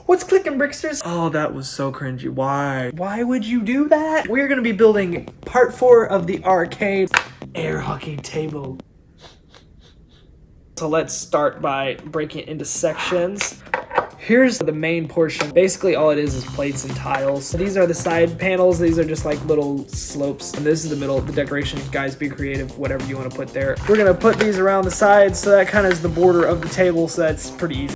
What's clicking, Bricksters? Oh, that was so cringy. Why? Why would you do that? We're gonna be building part 4 of the arcade air hockey table. So let's start by breaking it into sections. Here's the main portion. Basically all it is plates and tiles. These are the side panels. These are just like little slopes. And this is the middle, the decoration. Guys, be creative, whatever you want to put there. We're gonna put these around the sides, so that kind of is the border of the table, so that's pretty easy.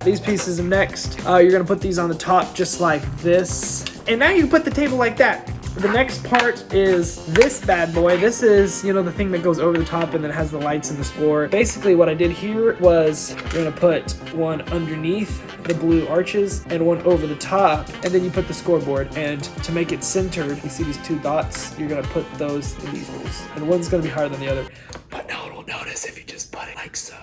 These pieces are next. You're gonna put these on the top just like this. And now you put the table like that. The next part is this bad boy. This is, you know, the thing that goes over the top and then has the lights and the score. Basically what I did here was you're gonna put one underneath the blue arches and one over the top, and then you put the scoreboard. And to make it centered, you see these 2 dots, you're gonna put those in these holes. And one's gonna be higher than the other, but no one will notice if you just put it like so.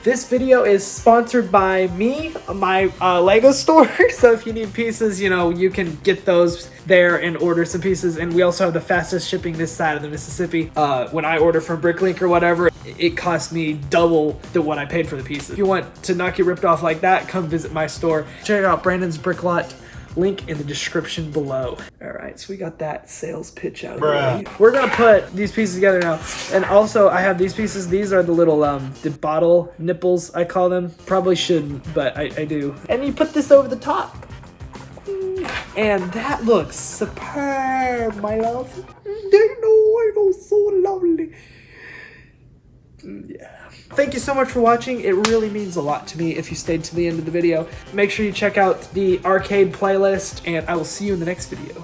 This video is sponsored by me, my Lego store. So if you need pieces, you know, you can get those there and order some pieces. And we also have the fastest shipping this side of the Mississippi. When I order from Bricklink or whatever, it costs me double what I paid for the pieces. If you want to not get ripped off like that, come visit my store. Check out Brandon's Brick Lot. Link in the description below. All right, so we got that sales pitch out. We're gonna put these pieces together now. And also I have these pieces. These are the little, the bottle nipples, I call them. Probably shouldn't, but I do. And you put this over the top. And that looks superb, my love. They know it was so lovely. Yeah. Thank you so much for watching. It really means a lot to me if you stayed to the end of the video. Make sure you check out the arcade playlist, and I will see you in the next video.